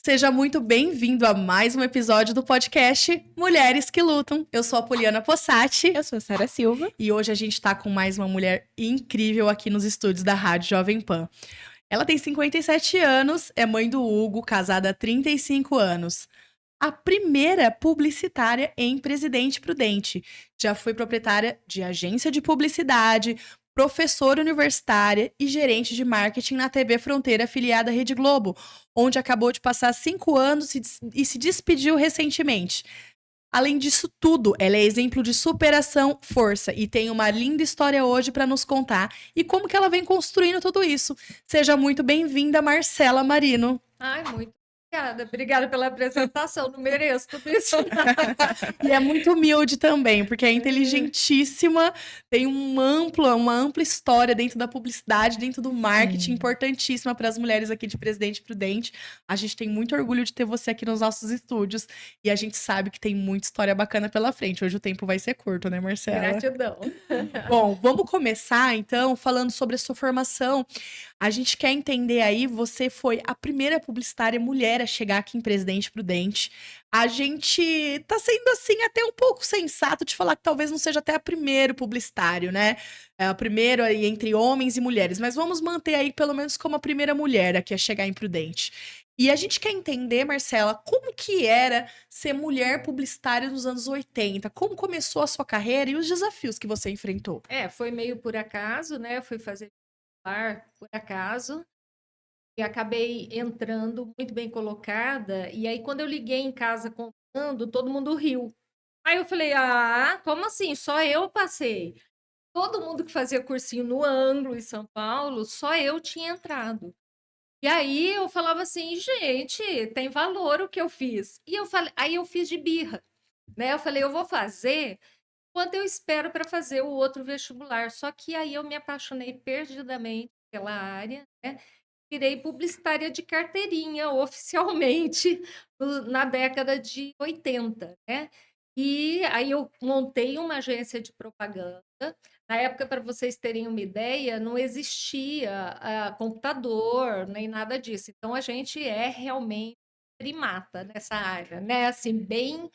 Seja muito bem-vindo a mais um episódio do podcast Mulheres que Lutam. Eu sou a Poliana Possati. Eu sou a Sara Silva. E hoje a gente tá com mais uma mulher incrível aqui nos estúdios da Rádio Jovem Pan. Ela tem 57 anos, é mãe do Hugo, casada há 35 anos. A primeira publicitária em Presidente Prudente. Já foi proprietária de agência de publicidade, professora universitária e gerente de marketing na TV Fronteira, afiliada à Rede Globo, onde acabou de passar 5 anos e se despediu recentemente. Além disso tudo, ela é exemplo de superação, força e tem uma linda história hoje para nos contar e como que ela vem construindo tudo isso. Seja muito bem-vinda, Marcela Marino. Ai, muito obrigada. Obrigada pela apresentação. Não mereço tudo isso. E é muito humilde também, porque é inteligentíssima, tem uma ampla história dentro da publicidade, dentro do marketing, importantíssima para as mulheres aqui de Presidente Prudente. A gente tem muito orgulho de ter você aqui nos nossos estúdios e a gente sabe que tem muita história bacana pela frente. Hoje o tempo vai ser curto, né, Marcela? Gratidão. Bom, vamos começar então falando sobre a sua formação. A gente quer entender aí, você foi a primeira publicitária mulher a chegar aqui em Presidente Prudente. A gente tá sendo assim até um pouco sensato de falar que talvez não seja até a primeiro publicitário, né? É a primeira aí entre homens e mulheres, mas vamos manter aí pelo menos como a primeira mulher aqui a chegar em Prudente. E a gente quer entender, Marcela, como que era ser mulher publicitária nos anos 80? Como começou a sua carreira e os desafios que você enfrentou? Foi meio por acaso, né? Eu fui fazer vestibular por acaso e acabei entrando muito bem colocada. E aí, quando eu liguei em casa contando, todo mundo riu. Aí eu falei, como assim? Só eu passei. Todo mundo que fazia cursinho no Anglo, em São Paulo, só eu tinha entrado. E aí eu falava assim, gente, tem valor o que eu fiz. E eu falei, aí eu fiz de birra, né? Eu falei, eu vou fazer quando eu espero para fazer o outro vestibular. Só que aí eu me apaixonei perdidamente pela área, né? Virei publicitária de carteirinha oficialmente na década de 80, né? E aí eu montei uma agência de propaganda. Na época, para vocês terem uma ideia, não existia computador nem nada disso. Então a gente é realmente primata nessa área, né? Assim, bem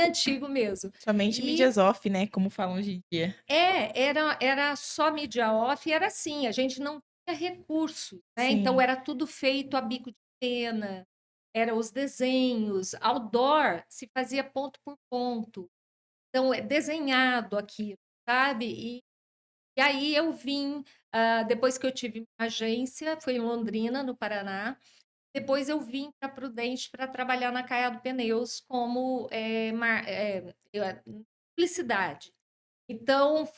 antigo mesmo. Somente mídias off, né? Como falam hoje em dia. Era só mídia off e era assim, a gente não tinha recursos, né? Sim. Então era tudo feito a bico de pena, eram os desenhos, outdoor se fazia ponto por ponto. Então é desenhado aquilo, sabe? E aí eu vim, depois que eu tive uma agência, foi em Londrina, no Paraná. Depois eu vim para Prudente para trabalhar na Caiado Pneus como publicidade. Então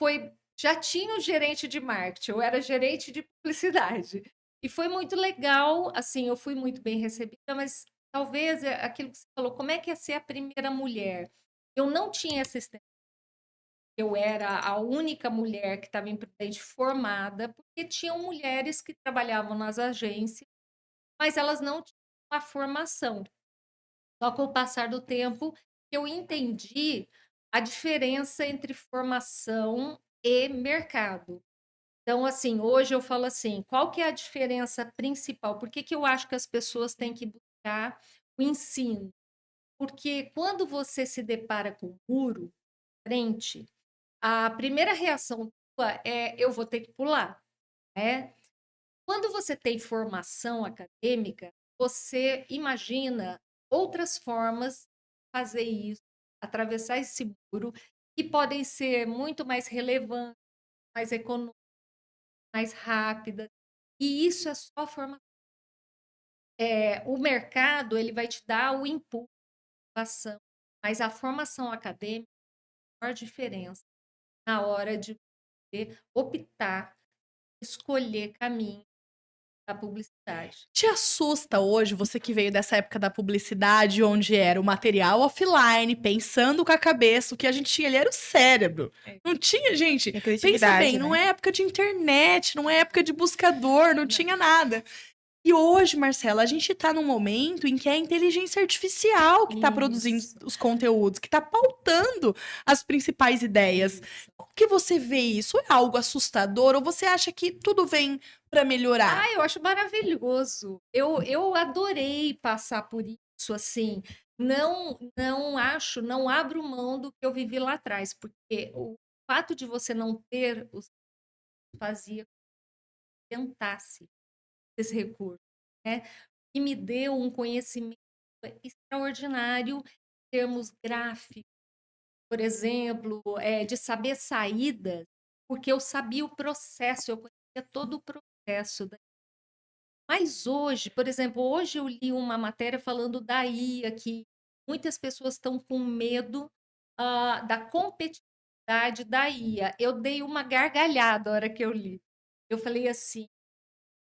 já tinha o gerente de marketing, eu era gerente de publicidade. E foi muito legal, assim, eu fui muito bem recebida, mas talvez é aquilo que você falou, como é que é ser a primeira mulher? Eu não tinha essa experiência. Eu era a única mulher que estava em Prudente formada, porque tinham mulheres que trabalhavam nas agências, mas elas não tinham a formação. Só com o passar do tempo eu entendi a diferença entre formação e mercado. Então, assim, hoje eu falo assim, qual que é a diferença principal? Por que que eu acho que as pessoas têm que buscar o ensino? Porque quando você se depara com um muro frente, a primeira reação tua é eu vou ter que pular, né? Quando você tem formação acadêmica, você imagina outras formas de fazer isso, atravessar esse muro, que podem ser muito mais relevantes, mais econômicas, mais rápidas. E isso é só a formação. O mercado ele vai te dar o impulso, a ação, mas a formação acadêmica é a maior diferença na hora de você optar, escolher caminho da publicidade. Te assusta hoje, você que veio dessa época da publicidade, onde era o material offline, pensando com a cabeça, o que a gente tinha ali era o cérebro. Não tinha, gente. Pensa bem, Né? não é época de internet, não é época de buscador, não tinha nada. E hoje, Marcela, a gente tá num momento em que é a inteligência artificial que tá produzindo Isso, os conteúdos, que tá pautando as principais ideias. isso. Como que você vê isso? É algo assustador ou você acha que tudo vem para melhorar? Eu acho maravilhoso. Eu adorei passar por isso, assim. Não abro mão do que eu vivi lá atrás, porque o fato de você não ter os fazia que eu tentasse esse recurso, né? E me deu um conhecimento extraordinário em termos gráficos, por exemplo, de saber saídas, porque eu sabia o processo, eu conhecia todo o processo. Mas hoje, por exemplo, hoje eu li uma matéria falando da IA, que muitas pessoas estão com medo da competitividade da IA. Eu dei uma gargalhada na hora que eu li. Eu falei assim,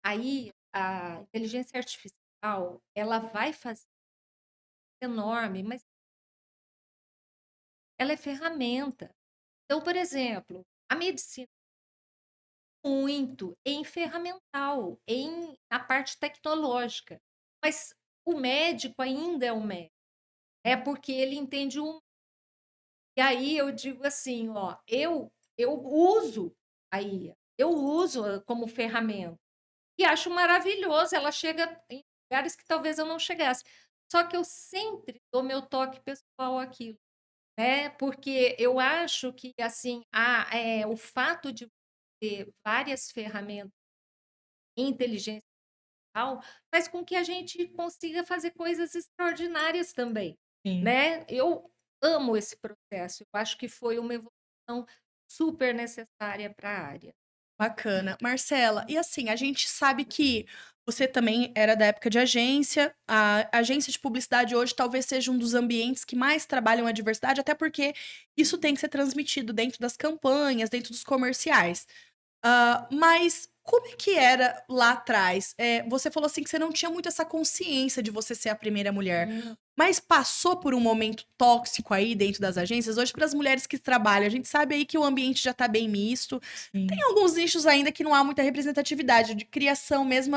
aí a inteligência artificial, ela vai fazer enorme, mas ela é ferramenta. Então, por exemplo, a medicina muito em ferramental, na parte tecnológica. Mas o médico ainda é o médico, é porque ele entende o. E aí eu digo assim, ó, eu uso a IA, eu uso como ferramenta e acho maravilhoso. Ela chega em lugares que talvez eu não chegasse. Só que eu sempre dou meu toque pessoal àquilo, né? Porque eu acho que assim, o fato de ter várias ferramentas em inteligência artificial faz com que a gente consiga fazer coisas extraordinárias também, Sim. né? Eu amo esse processo, eu acho que foi uma evolução super necessária para a área. Bacana. Marcela, e assim, a gente sabe que você também era da época de agência. A agência de publicidade hoje talvez seja um dos ambientes que mais trabalham a diversidade, até porque isso tem que ser transmitido dentro das campanhas, dentro dos comerciais. Mas como é que era lá atrás? Você falou assim que você não tinha muito essa consciência de você ser a primeira mulher. Hum. Mas passou por um momento tóxico aí dentro das agências? Hoje, para as mulheres que trabalham, a gente sabe aí que o ambiente já tá bem misto. Tem Sim. alguns nichos ainda que não há muita representatividade. De criação mesmo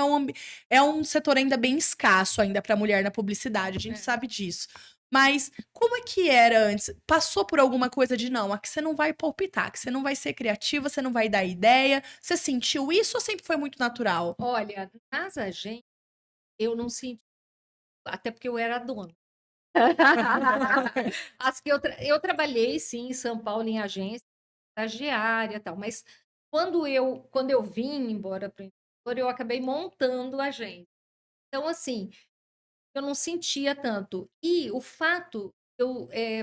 é um setor ainda bem escasso ainda para mulher na publicidade. A gente É. sabe disso. Mas como é que era antes? Passou por alguma coisa de não, aqui você não vai palpitar, que você não vai ser criativa, você não vai dar ideia. Você sentiu isso ou sempre foi muito natural? Olha, nas agências eu não senti, até porque eu era dona. As que eu trabalhei sim em São Paulo em agência, estagiária e tal, mas quando eu vim embora para o interior, eu acabei montando a agência. Então, assim, eu não sentia tanto. E o fato,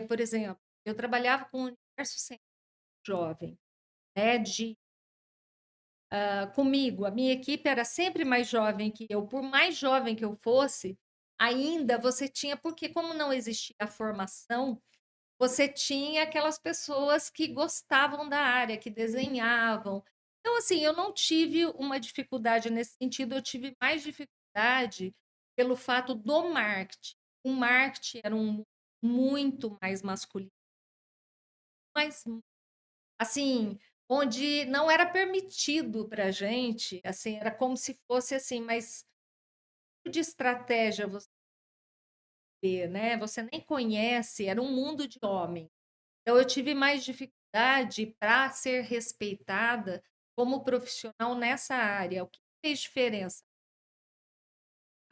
por exemplo, eu trabalhava com um universo sempre jovem, né? Comigo, a minha equipe era sempre mais jovem que eu. Por mais jovem que eu fosse, ainda você tinha, porque como não existia a formação, você tinha aquelas pessoas que gostavam da área, que desenhavam. Então, assim, eu não tive uma dificuldade nesse sentido, eu tive mais dificuldade pelo fato do marketing. O marketing era muito mais masculino, mas, assim, onde não era permitido para a gente, assim, era como se fosse assim, mas de estratégia você vê, né? Você nem conhece, era um mundo de homem. Então, eu tive mais dificuldade para ser respeitada como profissional nessa área. O que fez diferença?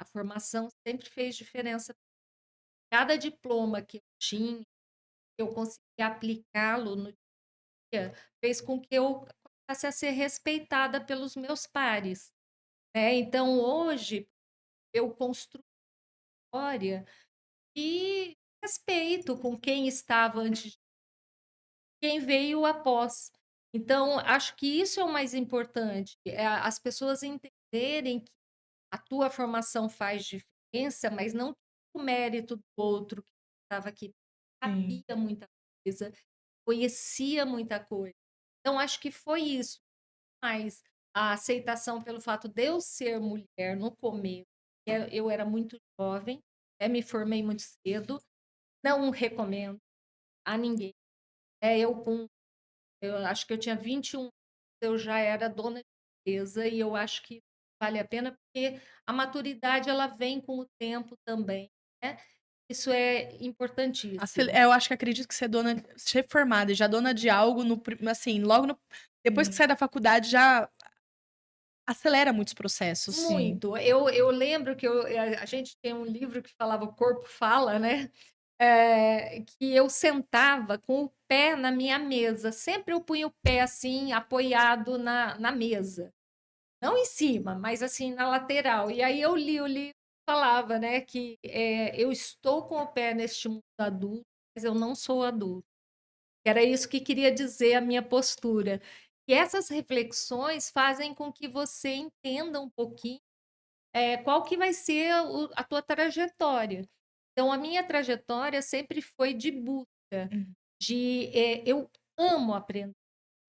A formação sempre fez diferença. Cada diploma que eu tinha, eu conseguia aplicá-lo no dia, fez com que eu passasse a ser respeitada pelos meus pares, né? Então, hoje, eu construo história e respeito com quem estava antes, quem veio após. Então, acho que isso é o mais importante, as pessoas entenderem que a tua formação faz diferença, mas não o mérito do outro que estava aqui Sim. sabia muita coisa, conhecia muita coisa. Então, acho que foi isso, mas a aceitação pelo fato de eu ser mulher no começo, eu era muito jovem, me formei muito cedo, não recomendo a ninguém. Eu acho que eu tinha 21, eu já era dona de empresa e eu acho que vale a pena, porque a maturidade ela vem com o tempo também, né? Isso é importantíssimo. Eu acho que acredito que ser formada e já dona de algo, assim, depois que Sim. sai da faculdade, já acelera muitos processos. Sim. Muito. Eu lembro que a gente tem um livro que falava O Corpo Fala, né? Que eu sentava com o pé na minha mesa. Sempre eu punha o pé assim, apoiado na mesa. Não em cima, mas assim, na lateral. E aí eu li o livro e falava, né, que eu estou com o pé neste mundo adulto, mas eu não sou adulto. Era isso que queria dizer a minha postura. E essas reflexões fazem com que você entenda um pouquinho qual que vai ser a tua trajetória. Então, a minha trajetória sempre foi de busca, Uhum. eu amo aprender,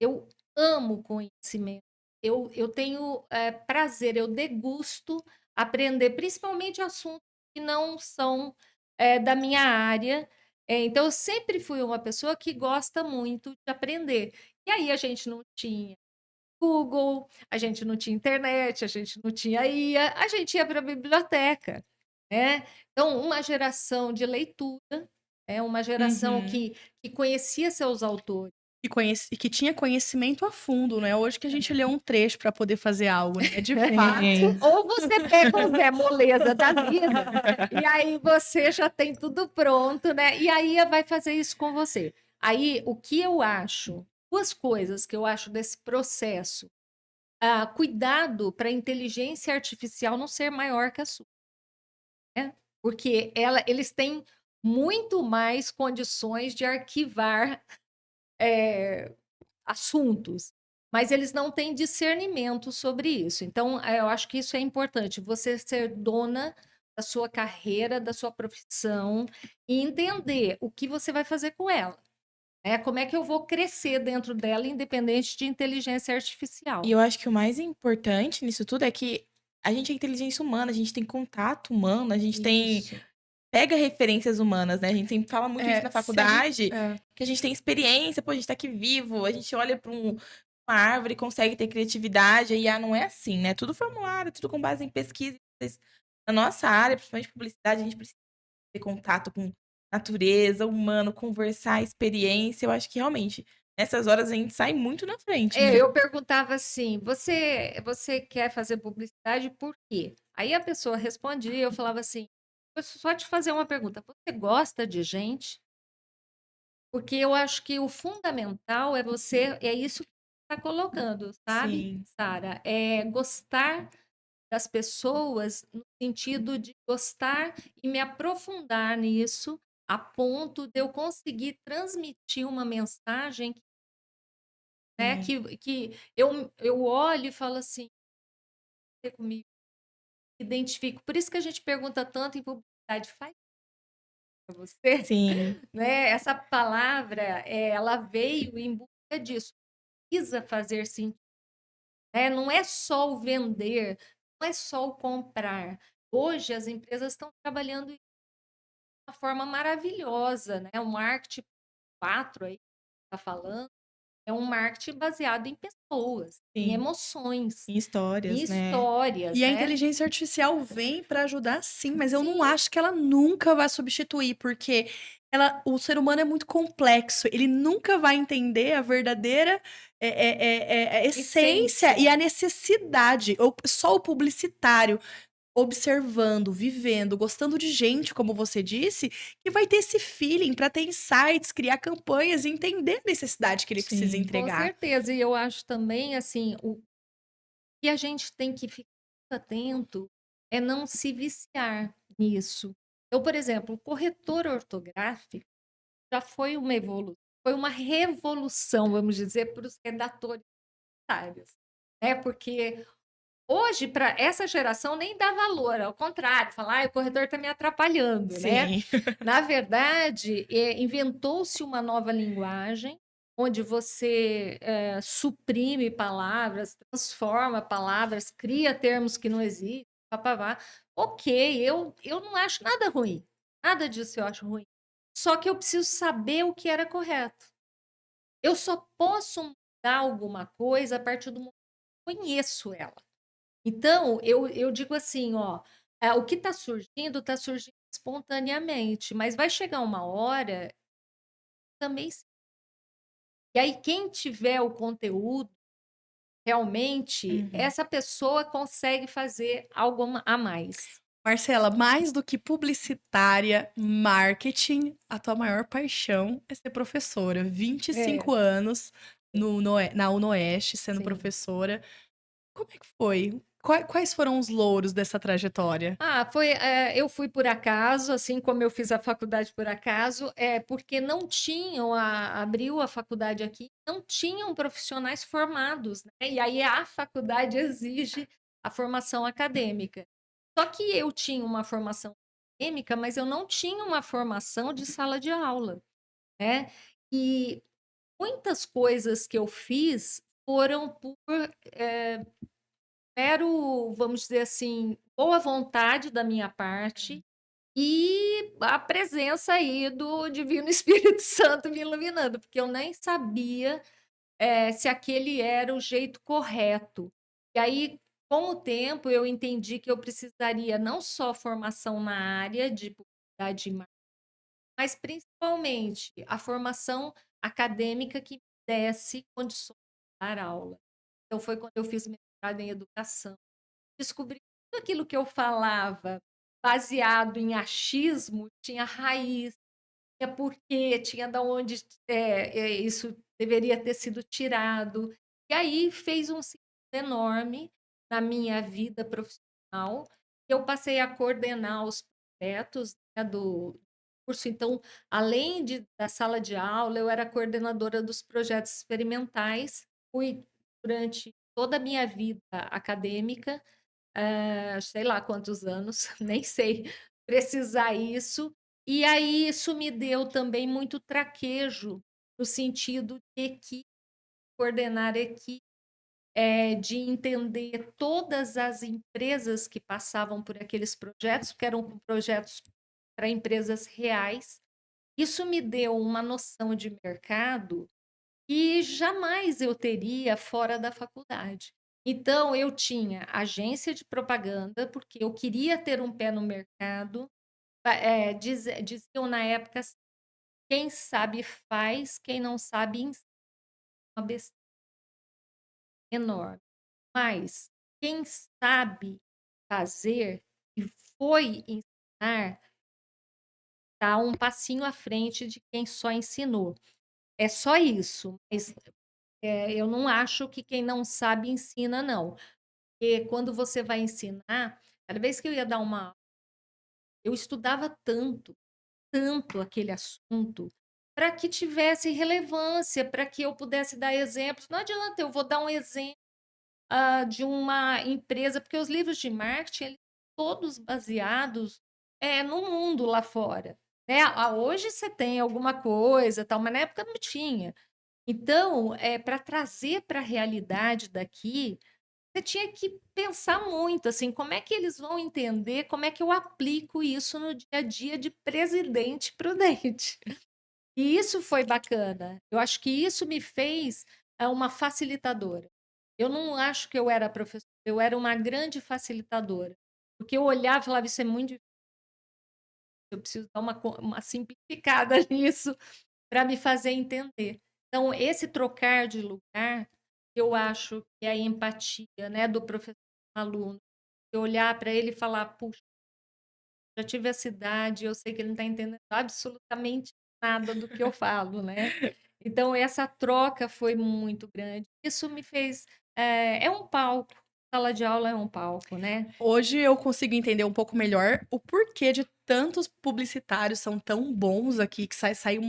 eu amo conhecimento, eu tenho prazer, eu degusto aprender, principalmente assuntos que não são da minha área. Então, eu sempre fui uma pessoa que gosta muito de aprender. E aí a gente não tinha Google, a gente não tinha internet, a gente não tinha IA, a gente ia para a biblioteca, né? Então, uma geração de leitura, uma geração Uhum. que conhecia seus autores. E que tinha conhecimento a fundo, né? Hoje que a gente lê um trecho para poder fazer algo, né? De fato. Sim. Ou você pega o Zé Moleza da vida, e aí você já tem tudo pronto, né? E aí vai fazer isso com você. Aí, o que eu acho, duas coisas que eu acho desse processo. Cuidado para a inteligência artificial não ser maior que a sua, né? Porque eles têm muito mais condições de arquivar assuntos, mas eles não têm discernimento sobre isso. Então, eu acho que isso é importante, você ser dona da sua carreira, da sua profissão e entender o que você vai fazer com ela. Como é que eu vou crescer dentro dela, independente de inteligência artificial. E eu acho que o mais importante nisso tudo é que a gente é inteligência humana, a gente tem contato humano, a gente Isso. pega referências humanas, né? A gente sempre fala muito isso na Se a faculdade, gente, que a gente tem experiência, pô, a gente tá aqui vivo, a gente olha para uma árvore e consegue ter criatividade, e não é assim, né? Tudo formulário, tudo com base em pesquisa. Na nossa área, principalmente publicidade, a gente precisa ter contato com natureza, humano, conversar, experiência. Eu acho que realmente, nessas horas a gente sai muito na frente, né? Eu perguntava assim: você quer fazer publicidade por quê? Aí a pessoa respondia, eu falava assim: "Vou só te fazer uma pergunta, você gosta de gente?" Porque eu acho que o fundamental é isso que você está colocando, sabe, Sim. Sara? É gostar das pessoas no sentido de gostar e me aprofundar nisso, a ponto de eu conseguir transmitir uma mensagem, né, Sim. que eu olho e falo assim: "Você comigo", identifico. Por isso que a gente pergunta tanto em publicidade: "Faz para você?", Sim. né? Essa palavra, ela veio em busca disso. Precisa fazer sentido, né? Não é só o vender, não é só o comprar. Hoje as empresas estão trabalhando de uma forma maravilhosa, né? O marketing 4 aí que está falando, é um marketing baseado em pessoas, em Sim. emoções, Em em histórias, né? histórias, e a né? inteligência artificial vem para ajudar, sim, mas eu não Sim. acho que ela nunca vai substituir, porque o ser humano é muito complexo, ele nunca vai entender a verdadeira essência e Essência. a necessidade. Só o publicitário observando, vivendo, gostando de gente, como você disse, que vai ter esse feeling para ter insights, criar campanhas e entender a necessidade que ele precisa Sim. Com entregar. certeza. E eu acho também, assim, o que a gente tem que ficar atento é não se viciar nisso. Então, por exemplo, o corretor ortográfico já foi uma evolução, foi uma revolução, vamos dizer, para os redatores publicitários, né? Porque hoje, para essa geração, nem dá valor, ao contrário, falar, o corretor está me atrapalhando, né? Sim. Na verdade, inventou-se uma nova linguagem, onde você suprime palavras, transforma palavras, cria termos que não existem, papapá. Ok, eu não acho nada ruim, nada disso eu acho ruim. Só que eu preciso saber o que era correto. Eu só posso mudar alguma coisa a partir do momento que eu conheço ela. Então, eu digo assim, ó, o que está surgindo espontaneamente, mas vai chegar uma hora também. E aí, quem tiver o conteúdo, realmente, Uhum. essa pessoa consegue fazer algo a mais. Marcela, mais do que publicitária, marketing, a tua maior paixão é ser professora. Vinte e É, cinco anos na UnoOeste, sendo sim. professora. Como é que foi? Quais foram os louros dessa trajetória? Eu fui por acaso, assim como eu fiz a faculdade por acaso, porque não tinham, abriu a faculdade aqui, não tinham profissionais formados, né? E aí a faculdade exige a formação acadêmica. Só que eu tinha uma formação acadêmica, mas eu não tinha uma formação de sala de aula, né? E muitas coisas que eu fiz foram por mero, vamos dizer assim, boa vontade da minha parte e a presença aí do Divino Espírito Santo me iluminando, porque eu nem sabia, se aquele era o jeito correto. E aí, com o tempo, eu entendi que eu precisaria não só formação na área de publicidade e marketing, mas principalmente a formação acadêmica que me desse condições de dar aula. Então, foi quando eu fiz mestrado em educação. Descobri que tudo aquilo que eu falava, baseado em achismo, tinha raiz, tinha porquê, tinha da onde, isso deveria ter sido tirado. E aí fez um sentido enorme na minha vida profissional. Eu passei a coordenar os projetos, né, do curso. Então, além da sala de aula, eu era coordenadora dos projetos experimentais. Fui durante toda a minha vida acadêmica, sei lá quantos anos, nem sei precisar isso. E aí isso me deu também muito traquejo no sentido de equipe, coordenar equipe, de entender todas as empresas que passavam por aqueles projetos, que eram projetos para empresas reais. Isso me deu uma noção de mercado que jamais eu teria fora da faculdade. Então, eu tinha agência de propaganda, porque eu queria ter um pé no mercado. Diziam na época assim, quem sabe faz, quem não sabe ensina. Uma besteira enorme. Mas quem sabe fazer e foi ensinar, está um passinho à frente de quem só ensinou. É só isso, mas eu não acho que quem não sabe ensina, não. Porque quando você vai ensinar, cada vez que eu ia dar uma aula, eu estudava tanto, tanto aquele assunto, para que tivesse relevância, para que eu pudesse dar exemplos. Não adianta, eu vou dar um exemplo de uma empresa, porque os livros de marketing, eles são todos baseados no mundo lá fora. Né? Hoje você tem alguma coisa, tal, mas na época não tinha. Então, para trazer para a realidade daqui, você tinha que pensar muito, assim, como é que eles vão entender, como é que eu aplico isso no dia a dia de presidente prudente. E isso foi bacana. Eu acho que isso me fez uma facilitadora. Eu não acho que eu era professora, eu era uma grande facilitadora. Porque eu olhava e falava, isso é muito difícil, eu preciso dar uma simplificada nisso para me fazer entender. Então, esse trocar de lugar, eu acho que é a empatia, né, do professor com o aluno. Eu olhar para ele e falar, puxa, já tive essa idade, eu sei que ele não está entendendo absolutamente nada do que eu falo, né? Então, essa troca foi muito grande. Isso me fez. É um palco. Sala de aula é um palco, né? Hoje eu consigo entender um pouco melhor o porquê de tantos publicitários são tão bons aqui, que sai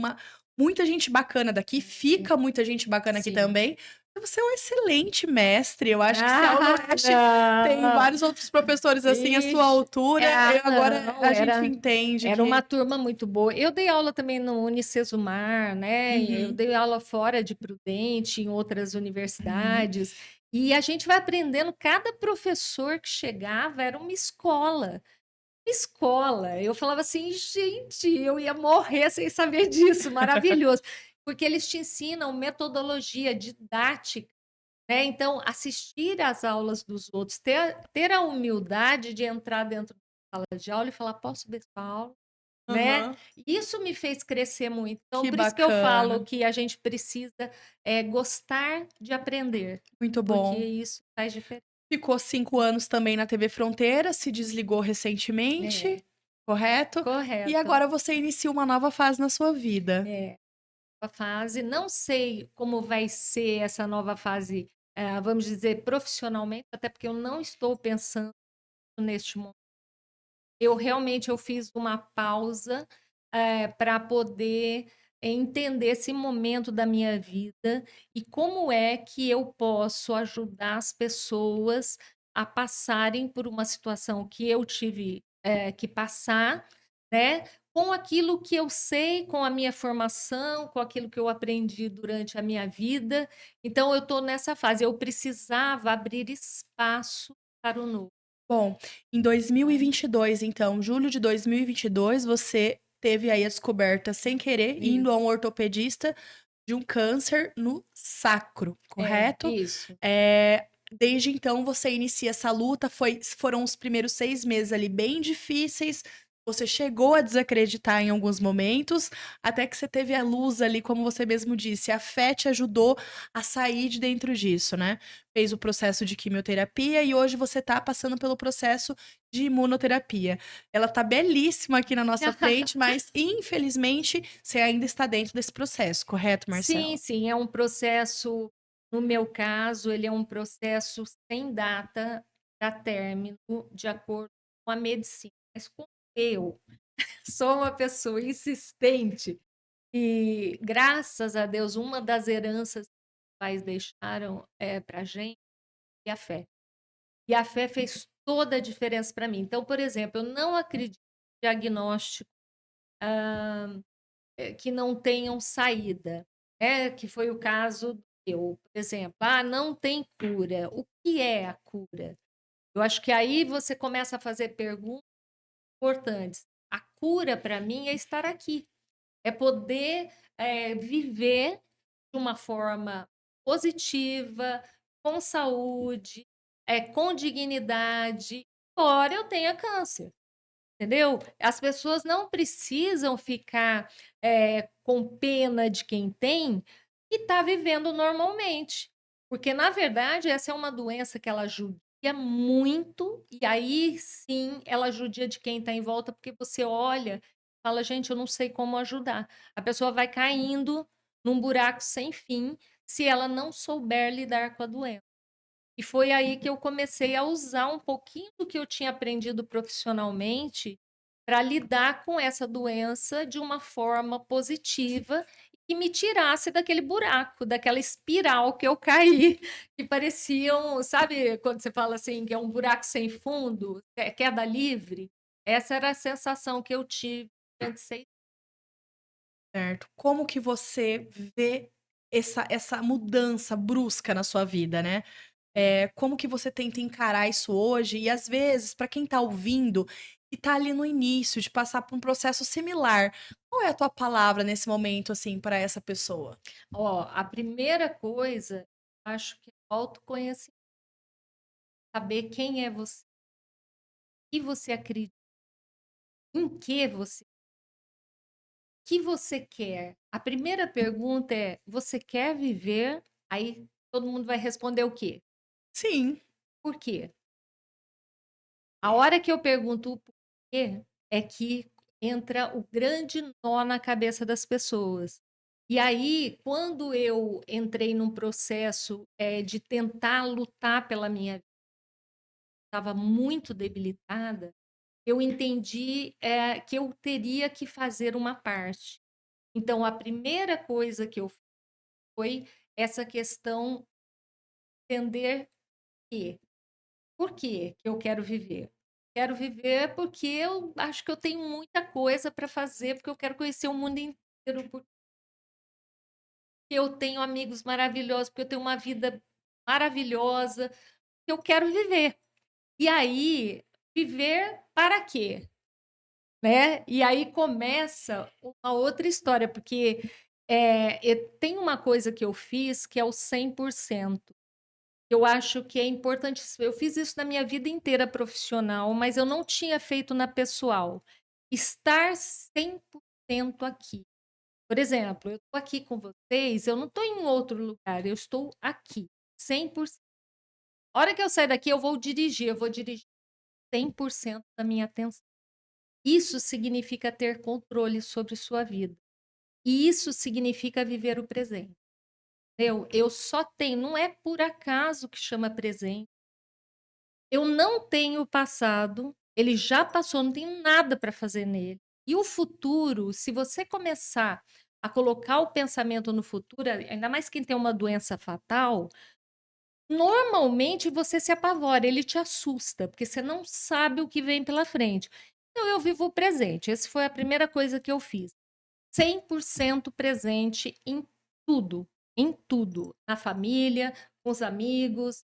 muita gente bacana daqui, fica muita gente bacana aqui Sim. também. Você é um excelente mestre. Eu acho que se a Ah, UnoOeste tem não. vários outros professores assim à sua Ixi, altura, agora não, a gente entende era uma que. turma muito boa. Eu dei aula também no Unicesumar, né? Eu Uhum. dei aula fora de Prudente, em outras universidades. E a gente vai aprendendo, cada professor que chegava era uma escola. Escola. Eu falava assim, gente, eu ia morrer sem saber disso, maravilhoso. Porque eles te ensinam metodologia didática, né? Então, assistir às aulas dos outros, ter a humildade de entrar dentro da sala de aula e falar: posso ver sua aula? Né? Aham. Isso me fez crescer muito. Então, Que por isso que eu falo bacana. que a gente precisa gostar de aprender, Muito porque bom. isso faz diferença. Ficou 5 anos também na TV Fronteira, se desligou recentemente, É, correto? E correto. agora você inicia uma nova fase na sua vida. É, a fase. Não sei como vai ser essa nova fase, vamos dizer, profissionalmente, até porque eu não estou pensando neste momento. Eu realmente eu fiz uma pausa para poder entender esse momento da minha vida e como é que eu posso ajudar as pessoas a passarem por uma situação que eu tive que passar, né? Com aquilo que eu sei, com a minha formação, com aquilo que eu aprendi durante a minha vida. Então, eu estou nessa fase. Eu precisava abrir espaço para o novo. Bom, em Né? 2022, então, julho de 2022, você teve aí a descoberta sem querer, indo a Isso. um ortopedista, de um câncer no sacro, É, correto? isso. Desde então você inicia essa luta, foram os primeiros 6 meses ali bem difíceis, você chegou a desacreditar em alguns momentos, até que você teve a luz ali, como você mesmo disse, a fé te ajudou a sair de dentro disso, né? Fez o processo de quimioterapia e hoje você tá passando pelo processo de imunoterapia. Ela tá belíssima aqui na nossa frente, mas infelizmente você ainda está dentro desse processo, correto, Sim, Marcela? sim, é um processo, no meu caso, ele é um processo sem data para término, de acordo com a medicina. Mas como eu sou uma pessoa insistente e, graças a Deus, uma das heranças que os pais deixaram para a gente é a fé. E a fé fez toda a diferença para mim. Então, por exemplo, eu não acredito em diagnóstico que não tenham saída, que foi o caso eu, por exemplo, não tem cura. O que é a cura? Eu acho que aí você começa a fazer perguntas importantes. A cura para mim é estar aqui, é poder viver de uma forma positiva, com saúde, com dignidade, embora eu tenha câncer. Entendeu? As pessoas não precisam ficar com pena de quem tem e está vivendo normalmente. Porque, na verdade, essa é uma doença que ela judia muito, e aí sim ela judia de quem está em volta, porque você olha e fala, gente, eu não sei como ajudar. A pessoa vai caindo num buraco sem fim se ela não souber lidar com a doença. E foi aí que eu comecei a usar um pouquinho do que eu tinha aprendido profissionalmente para lidar com essa doença de uma forma positiva e que me tirasse daquele buraco, daquela espiral que eu caí, que pareciam, sabe, quando você fala assim, que é um buraco sem fundo, queda livre? Essa era a sensação que eu tive durante 6. Certo. Como que você vê essa mudança brusca na sua vida, né? Como que você tenta encarar isso hoje? E às vezes, para quem tá ouvindo e tá ali no início de passar por um processo similar, qual é a tua palavra nesse momento, assim, para essa pessoa? Ó, a primeira coisa, acho que é autoconhecimento, saber quem é você, o que você acredita, em que você quer. A primeira pergunta é: você quer viver? Aí todo mundo vai responder o quê? Sim, Por quê? A hora que eu pergunto o porquê é que entra o grande nó na cabeça das pessoas. E aí, quando eu entrei num processo de tentar lutar pela minha vida, estava muito debilitada, eu entendi que eu teria que fazer uma parte. Então, a primeira coisa que eu fiz foi essa questão de entender que por que eu quero viver? Quero viver porque eu acho que eu tenho muita coisa para fazer, porque eu quero conhecer o mundo inteiro, porque eu tenho amigos maravilhosos, porque eu tenho uma vida maravilhosa, que eu quero viver. E aí, viver para quê? Né? E aí começa uma outra história, porque tem uma coisa que eu fiz que é o 100%. eu acho que é importante. Eu fiz isso na minha vida inteira profissional, mas eu não tinha feito na pessoal. Estar 100% aqui. Por exemplo, eu estou aqui com vocês, eu não estou em outro lugar, eu estou aqui, 100%. A hora que eu sair daqui, eu vou dirigir 100% da minha atenção. Isso significa ter controle sobre sua vida. E isso significa viver o presente. Eu só tenho, não é por acaso que chama presente. Eu não tenho o passado, ele já passou, não tenho nada para fazer nele. E o futuro, se você começar a colocar o pensamento no futuro, ainda mais quem tem uma doença fatal, normalmente você se apavora, ele te assusta, porque você não sabe o que vem pela frente. Então eu vivo o presente. Essa foi a primeira coisa que eu fiz. 100% presente em tudo, na família, com os amigos,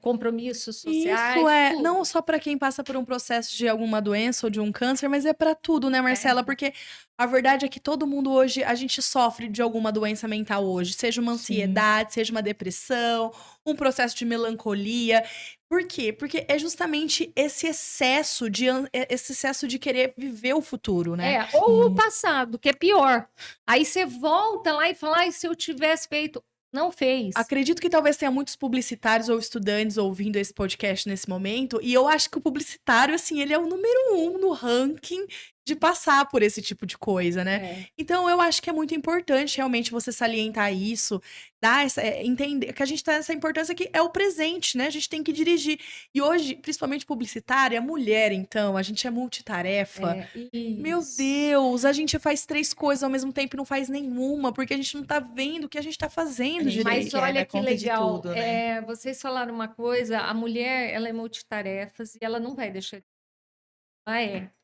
compromissos E sociais, isso é tudo. não só para quem passa por um processo de alguma doença ou de um câncer, mas é para tudo, né, Marcela? Porque a verdade é que todo mundo hoje, a gente sofre de alguma doença mental hoje, seja uma Sim. ansiedade, seja uma depressão, um processo de melancolia. Por quê? Porque é justamente esse excesso de querer viver o futuro, né? Ou o passado, que é pior. Aí você volta lá e fala, ai, se eu tivesse feito. Não fez. Acredito que talvez tenha muitos publicitários ou estudantes ouvindo esse podcast nesse momento, e eu acho que o publicitário, assim, ele é o número 1 no ranking de passar por esse tipo de coisa, né? Então, eu acho que é muito importante realmente você salientar isso, dar entender que a gente tá nessa importância que é o presente, né? A gente tem que dirigir. E hoje, principalmente publicitária, mulher, então, a gente é multitarefa. Meu Isso. Deus, a gente faz 3 coisas ao mesmo tempo e não faz nenhuma, porque a gente não tá vendo o que a gente tá fazendo A gente direito. Mas quer olha dar que conta de legal. tudo, né? Vocês falaram uma coisa, a mulher, ela é multitarefas e ela não vai deixar.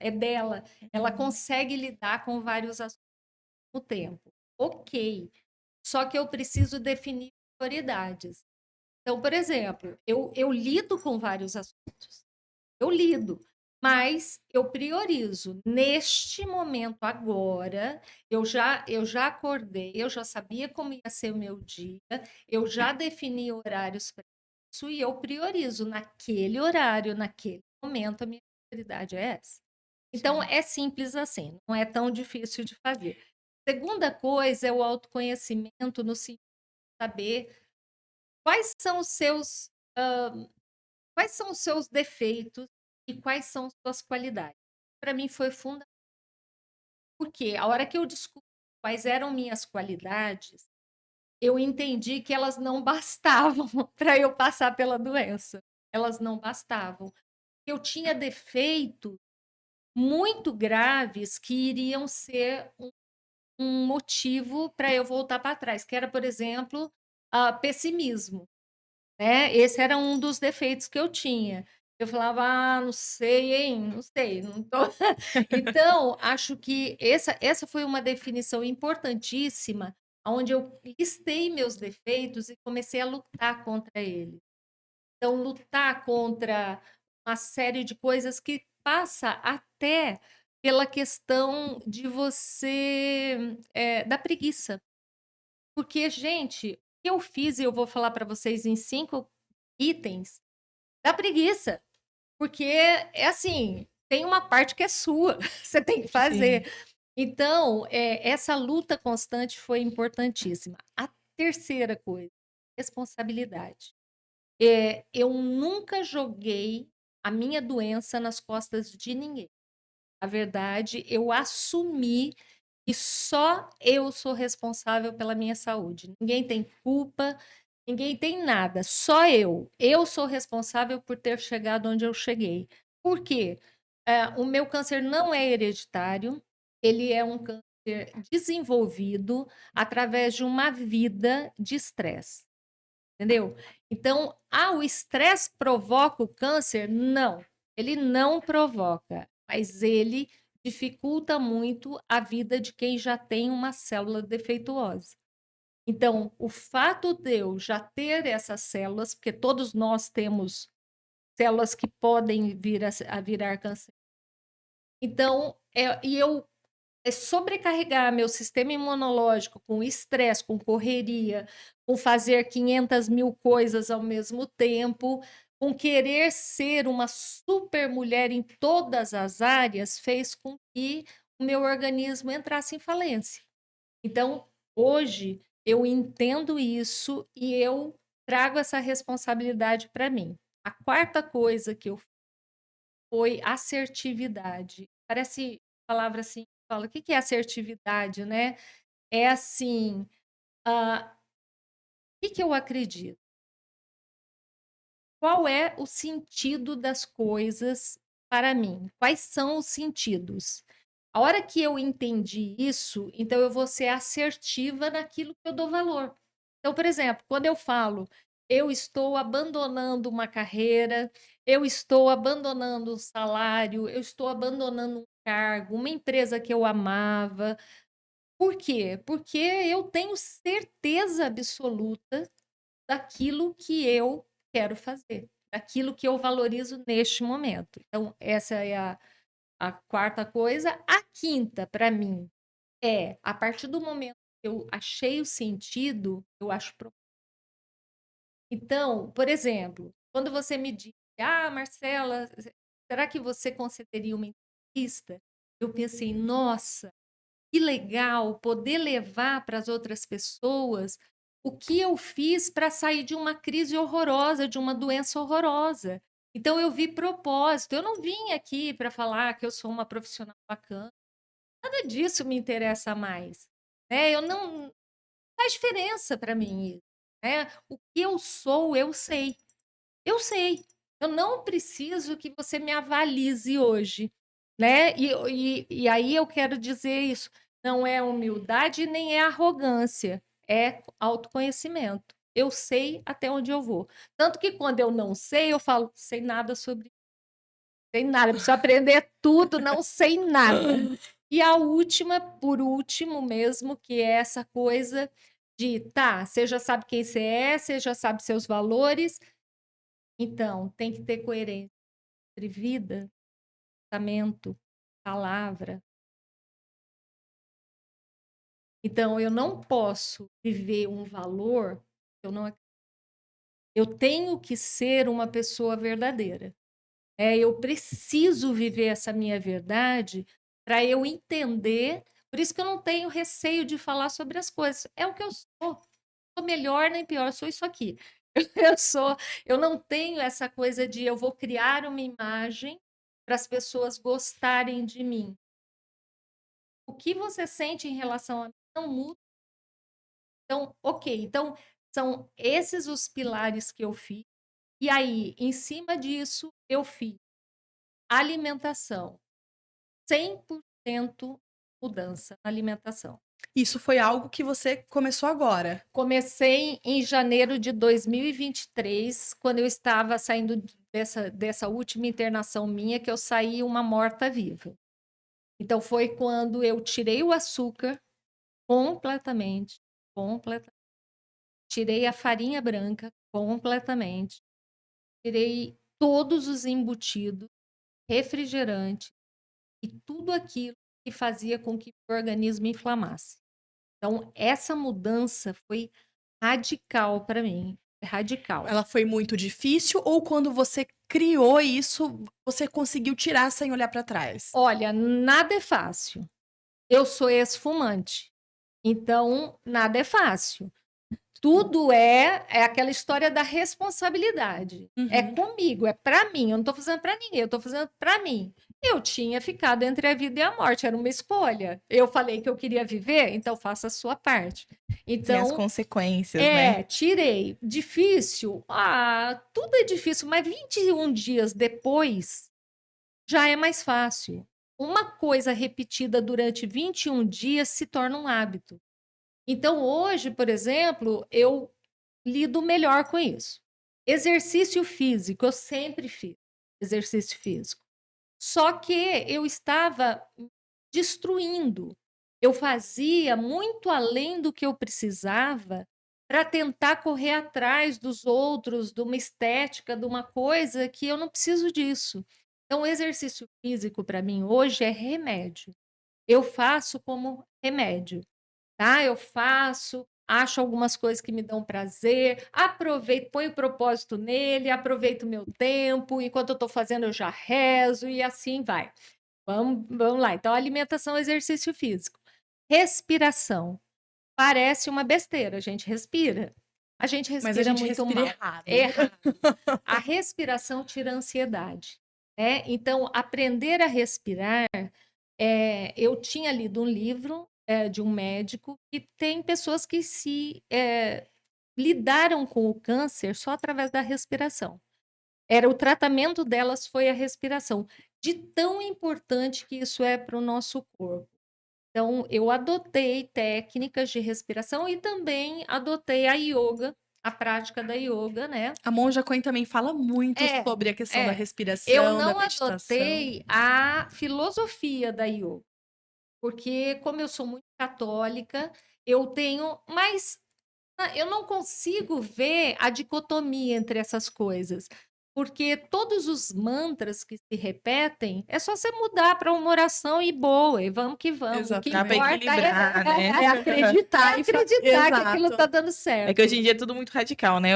É dela. Ela consegue lidar com vários assuntos ao mesmo tempo. Ok. Só que eu preciso definir prioridades. Então, por exemplo, eu lido com vários assuntos. Eu lido, mas eu priorizo. Neste momento, agora, eu já acordei, eu já sabia como ia ser o meu dia, eu já defini horários para isso e eu priorizo naquele horário, naquele momento, a minha prioridade é essa. Então, é simples assim, não é tão difícil de fazer. Segunda coisa é o autoconhecimento no sentido de saber quais são os seus, quais são os seus defeitos e quais são suas qualidades. Para mim foi fundamental, porque a hora que eu descobri quais eram minhas qualidades, eu entendi que elas não bastavam para eu passar pela doença. Elas não bastavam. Eu tinha defeitos muito graves que iriam ser um motivo para eu voltar para trás, que era, por exemplo, pessimismo. Né? Esse era um dos defeitos que eu tinha. Eu falava, não sei, hein? Não sei, não tô. Então, acho que essa foi uma definição importantíssima, onde eu listei meus defeitos e comecei a lutar contra eles. Então, lutar contra uma série de coisas que passa até pela questão de você, da preguiça. Porque, gente, o que eu fiz, e eu vou falar para vocês em 5 itens, da preguiça. Porque é assim, tem uma parte que é sua, você tem que fazer. Então, essa luta constante foi importantíssima. A terceira coisa, responsabilidade. Eu nunca joguei a minha doença nas costas de ninguém. Na verdade, eu assumi e só eu sou responsável pela minha saúde. Ninguém tem culpa, ninguém tem nada, só eu. Eu sou responsável por ter chegado onde eu cheguei. Por quê? O meu câncer não é hereditário, ele é um câncer desenvolvido através de uma vida de estresse. Entendeu? Então, o estresse provoca o câncer? Não, ele não provoca, mas ele dificulta muito a vida de quem já tem uma célula defeituosa. Então, o fato de eu já ter essas células, porque todos nós temos células que podem vir a virar câncer. Então, eu sobrecarregar meu sistema imunológico com estresse, com correria, com fazer 500.000 coisas ao mesmo tempo, com querer ser uma super mulher em todas as áreas, fez com que o meu organismo entrasse em falência. Então, hoje, eu entendo isso e eu trago essa responsabilidade para mim. A quarta coisa que eu foi assertividade. Parece palavra assim, fala, o que que é assertividade, né? É assim, o que que eu acredito? Qual é o sentido das coisas para mim? Quais são os sentidos? A hora que eu entendi isso, então eu vou ser assertiva naquilo que eu dou valor. Então, por exemplo, quando eu falo, eu estou abandonando uma carreira, eu estou abandonando um salário, eu estou abandonando um cargo, uma empresa que eu amava. Por quê? Porque eu tenho certeza absoluta daquilo que eu quero fazer, daquilo que eu valorizo neste momento. Então, essa é a quarta coisa. A quinta, para mim, é a partir do momento que eu achei o sentido, eu acho. Então, por exemplo, quando você me diz, Marcela, será que você concederia uma entrevista? Eu pensei, nossa, que legal poder levar para as outras pessoas o que eu fiz para sair de uma crise horrorosa, de uma doença horrorosa. Então eu vi propósito. Eu não vim aqui para falar que eu sou uma profissional bacana. Nada disso me interessa mais. Né? Eu não faz diferença para mim isso. Né? O que eu sou, eu sei. Eu sei. Eu não preciso que você me avalize hoje, né? E aí eu quero dizer isso. Não é humildade nem é arrogância, é autoconhecimento. Eu sei até onde eu vou. Tanto que quando eu não sei, eu falo, sei nada sobre isso. Sei nada, preciso aprender tudo, não sei nada. E a última, por último mesmo, que é essa coisa de, tá, você já sabe quem você já sabe seus valores, então, tem que ter coerência entre vida, pensamento, palavra. Então, eu não posso viver um valor, eu tenho que ser uma pessoa verdadeira. Eu preciso viver essa minha verdade para eu entender. Por isso que eu não tenho receio de falar sobre as coisas. É o que eu sou. Sou melhor nem pior, eu sou isso aqui. Eu não tenho essa coisa de eu vou criar uma imagem para as pessoas gostarem de mim. O que você sente em relação a mim não muda. Então, ok. Então, são esses os pilares que eu fiz. E aí, em cima disso, eu fiz alimentação. 100% mudança na alimentação. Isso foi algo que você começou agora? Comecei em janeiro de 2023, quando eu estava saindo dessa última internação minha, que eu saí uma morta-viva. Então, foi quando eu tirei o açúcar completamente. Tirei a farinha branca completamente. Tirei todos os embutidos, refrigerante e tudo aquilo que fazia com que o organismo inflamasse. Então, essa mudança foi radical para mim, radical. Ela foi muito difícil ou quando você criou isso, você conseguiu tirar sem olhar para trás? Olha, nada é fácil. Eu sou ex-fumante, então nada é fácil. Tudo é aquela história da responsabilidade. É comigo, é para mim. Eu não estou fazendo para ninguém, eu estou fazendo para mim. Eu tinha ficado entre a vida e a morte, era uma escolha. Eu falei que eu queria viver, então faça a sua parte. Tem as Então, consequências, né? tirei. Difícil? Tudo é difícil, mas 21 dias depois já é mais fácil. Uma coisa repetida durante 21 dias se torna um hábito. Então, hoje, por exemplo, eu lido melhor com isso. Exercício físico, eu sempre fiz exercício físico. Só que eu estava destruindo. Eu fazia muito além do que eu precisava para tentar correr atrás dos outros, de uma estética, de uma coisa que eu não preciso disso. Então, o exercício físico para mim hoje é remédio. Eu faço como remédio, tá? Eu faço acho algumas coisas que me dão prazer, aproveito, ponho propósito nele, aproveito o meu tempo, enquanto eu estou fazendo eu já rezo e assim vai. Vamos lá. Então, alimentação, exercício físico. Respiração. Parece uma besteira, a gente respira. A gente Mas a respira gente muito respira mal. errado. Errado. A respiração tira a ansiedade, né? Então, aprender a respirar, eu tinha lido um livro de um médico que tem pessoas que lidaram com o câncer só através da respiração. O tratamento delas foi a respiração, de tão importante que isso é para o nosso corpo. Então, eu adotei técnicas de respiração e também adotei a yoga, a prática da yoga, né? A Monja Coen também fala muito sobre a questão da Eu respiração, da não meditação. adotei a filosofia da yoga, porque como eu sou muito católica, eu tenho, mas eu não consigo ver a dicotomia entre essas coisas, porque todos os mantras que se repetem, é só você mudar para uma oração e boa, e vamos que vamos. O que Dá pra importa equilibrar, né? É acreditar, acreditar que Exato. aquilo está dando certo. É que hoje em dia é tudo muito radical, né?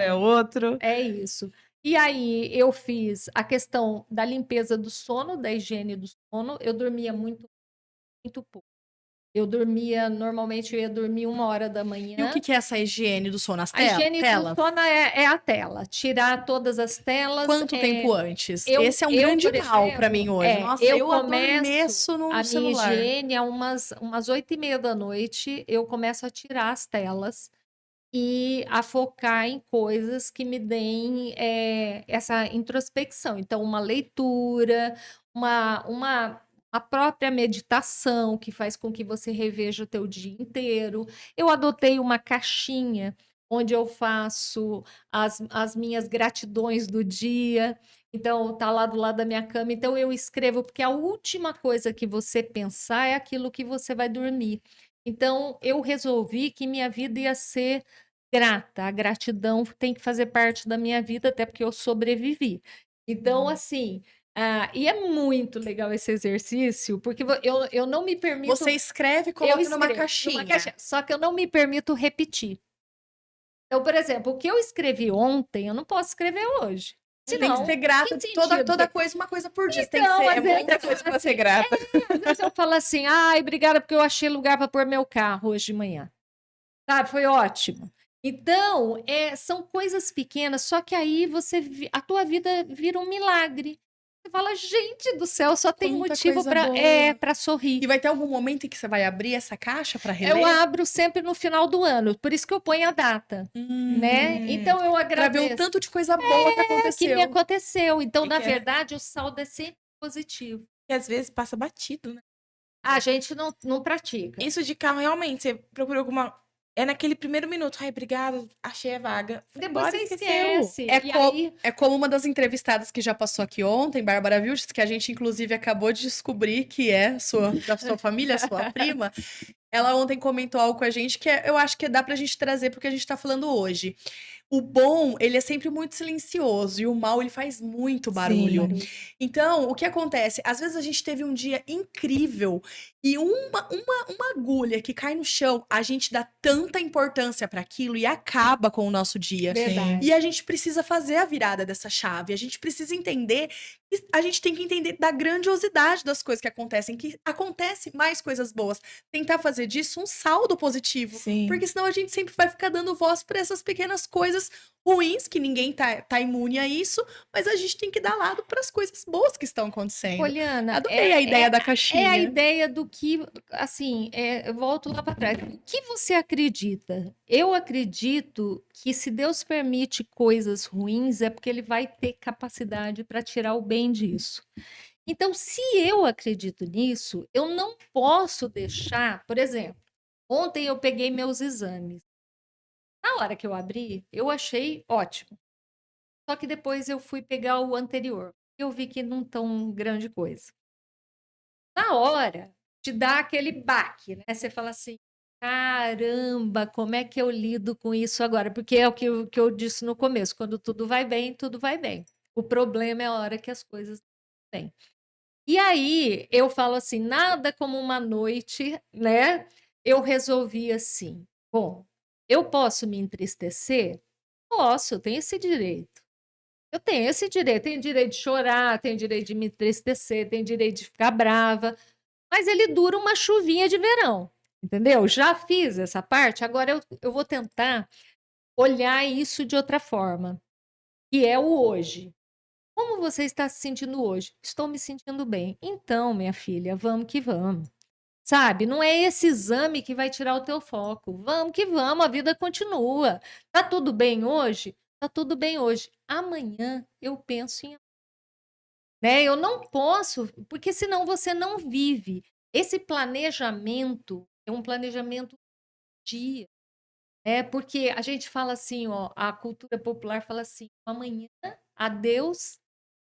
É outro. É isso. E aí eu fiz a questão da limpeza do sono, da higiene do sono. Eu dormia muito, muito pouco. Normalmente eu ia dormir 1h da E o manhã. que é essa higiene do sono? As A higiene telas? do sono é a tela. Tirar todas as telas. Quanto tempo antes? eu- Esse é um eu, grande por mal para exemplo, mim hoje. Nossa, eu eu começo adormeço no a minha celular. higiene umas 8h30 da noite. Eu começo a tirar as telas e a focar em coisas que me deem essa introspecção. Então, uma leitura, a própria meditação, que faz com que você reveja o teu dia inteiro. Eu adotei uma caixinha onde eu faço as minhas gratidões do dia. Então, tá lá do lado da minha cama. Então, eu escrevo, porque a última coisa que você pensar é aquilo que você vai dormir. Então, eu resolvi que minha vida ia ser grata. A gratidão tem que fazer parte da minha vida, até porque eu sobrevivi. Então, assim, e é muito legal esse exercício, porque eu não me permito. Você escreve e eu coloca escrevo numa caixinha. Só que eu não me permito repetir. Então, por exemplo, o que eu escrevi ontem, eu não posso escrever hoje. Você tem que ser grata que toda sentido? coisa, uma coisa por dia. Você Então, tem que às ser, vezes, Muita coisa pra ser grata. Às vezes eu falo assim, ai, obrigada porque eu achei lugar para pôr meu carro hoje de manhã. Sabe, foi ótimo. Então, são coisas pequenas, só que aí a tua vida vira um milagre. Você fala, gente do céu, só tem Quanta motivo coisa boa. para sorrir. E vai ter algum momento em que você vai abrir essa caixa para reler? Eu abro sempre no final do ano, por isso que eu ponho a data, né? Então eu Para agradeço. ver o tanto de coisa boa que aconteceu. Que me aconteceu. Então, E na que verdade, o saldo é sempre positivo. Que às vezes passa batido, né? A gente não pratica. Isso de carro, realmente, você procura alguma. É naquele primeiro minuto. Ai, obrigada, achei a vaga. Foi Depois embora, você esqueceu. esquece. É, E aí, é como uma das entrevistadas que já passou aqui ontem, Bárbara Vilches, que a gente inclusive acabou de descobrir que é da sua família, sua prima. Ela ontem comentou algo com a gente que eu acho que dá pra gente trazer porque a gente tá falando hoje. O bom, ele é sempre muito silencioso e o mal, ele faz muito barulho. Sim. Então, o que acontece? Às vezes a gente teve um dia incrível e uma agulha que cai no chão, a gente dá tanta importância para aquilo e acaba com o nosso dia. verdade. E a gente precisa fazer a virada dessa chave. A gente precisa entender, a gente tem que entender da grandiosidade das coisas que acontecem, que acontece mais coisas boas. Tentar fazer disso um saldo positivo. Sim. Porque senão a gente sempre vai ficar dando voz para essas pequenas coisas ruins, que ninguém tá imune a isso, mas a gente tem que dar lado para as coisas boas que estão acontecendo. Poliana, Adorei a ideia da caixinha. É a ideia do que, assim, eu volto lá para trás. O que você acredita? Eu acredito que se Deus permite coisas ruins, é porque Ele vai ter capacidade para tirar o bem disso. Então, se eu acredito nisso, eu não posso deixar, por exemplo, ontem eu peguei meus exames. Na hora que eu abri, eu achei ótimo. Só que depois eu fui pegar o anterior. Eu vi que não tão grande coisa. Na hora, te dá aquele baque, né? Você fala assim, caramba, como é que eu lido com isso agora? Porque é o que eu disse no começo, quando tudo vai bem, tudo vai bem. O problema é a hora que as coisas não vão bem. E aí, eu falo assim, nada como uma noite, né? Eu resolvi assim, Bom, eu posso me entristecer? Posso, eu tenho esse direito. Eu tenho direito de chorar, tenho direito de me entristecer, tenho direito de ficar brava, mas ele dura uma chuvinha de verão, entendeu? Já fiz essa parte, agora eu vou tentar olhar isso de outra forma, que é o hoje. Como você está se sentindo hoje? Estou me sentindo bem. Então, minha filha, vamos que vamos. Sabe, não é esse exame que vai tirar o teu foco. Vamos que vamos, a vida continua. Tá tudo bem hoje? Tá tudo bem hoje. Amanhã eu penso em, né? Eu não posso, porque senão você não vive. Esse planejamento é um planejamento dia, né? Porque a gente fala assim, ó, a cultura popular fala assim, amanhã a Deus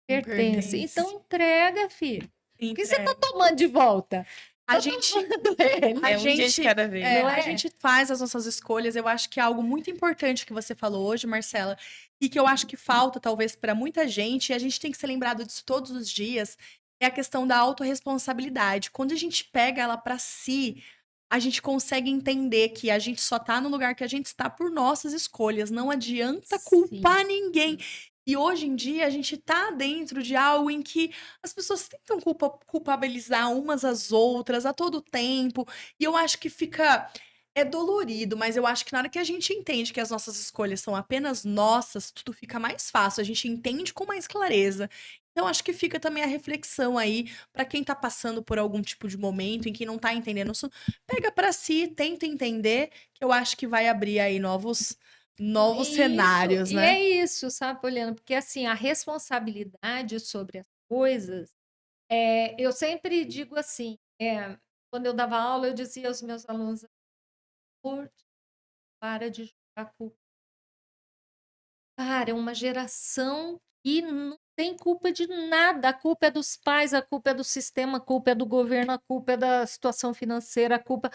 Não pertence. pertence. Então entrega, filho. O que você tá Entrega. tomando de volta? A Tá gente tomando ele. A É um dia de gente, cada vez. é, Não a é? gente faz as nossas escolhas. Eu acho que é algo muito importante que você falou hoje, Marcela, e que eu acho que falta, talvez, para muita gente, e a gente tem que ser lembrado disso todos os dias, é a questão da autorresponsabilidade. Quando a gente pega ela para si, a gente consegue entender que a gente só tá no lugar que a gente está por nossas escolhas. Não adianta culpar Sim. ninguém. E hoje em dia a gente tá dentro de algo em que as pessoas tentam culpabilizar umas às outras a todo tempo. E eu acho que fica. É dolorido, mas eu acho que na hora que a gente entende que as nossas escolhas são apenas nossas, tudo fica mais fácil. A gente entende com mais clareza. Então, acho que fica também a reflexão aí para quem tá passando por algum tipo de momento em que não tá entendendo isso, pega para si, tenta entender, que eu acho que vai abrir aí novos cenários, E é né? isso, sabe, Poliana? Porque assim, a responsabilidade sobre as coisas, eu sempre digo assim, quando eu dava aula, eu dizia aos meus alunos, "Por- para de jogar culpa. Cara, é uma geração que não tem culpa de nada. A culpa é dos pais, a culpa é do sistema, a culpa é do governo, a culpa é da situação financeira, a culpa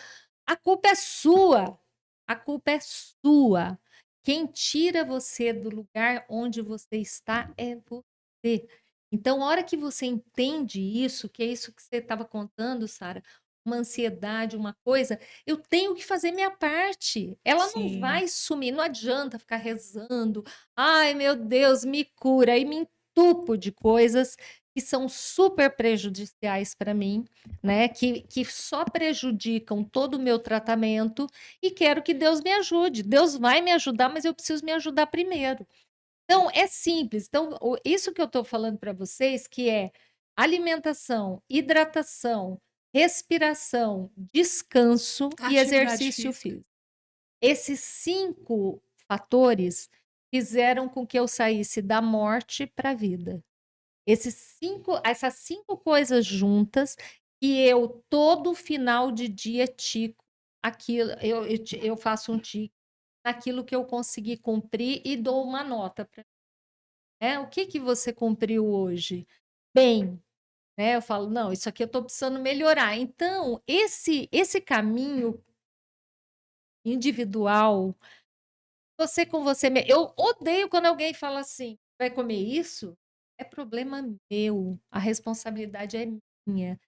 é sua. A culpa é sua. Quem tira você do lugar onde você está é você. Então, a hora que você entende isso, que é isso que você estava contando, Sara, uma ansiedade, uma coisa, eu tenho que fazer minha parte. Ela não Sim. vai sumir, não adianta ficar rezando. Ai, meu Deus, me cura e me entupo de coisas que são super prejudiciais para mim, né? Que só prejudicam todo o meu tratamento e quero que Deus me ajude. Deus vai me ajudar, mas eu preciso me ajudar primeiro. Então, é simples. Então, isso que eu estou falando para vocês, que é alimentação, hidratação, respiração, descanso e Atividade exercício física. físico. Esses 5 fatores fizeram com que eu saísse da morte para a vida. Essas 5 coisas juntas, que eu todo final de dia tico aquilo, eu faço um tique naquilo que eu consegui cumprir e dou uma nota para, o que que você cumpriu hoje? Bem, né? Eu falo, não, isso aqui eu estou precisando melhorar. Então, esse caminho individual, você com você mesmo. Eu odeio quando alguém fala assim: vai comer isso? É problema meu, a responsabilidade é minha.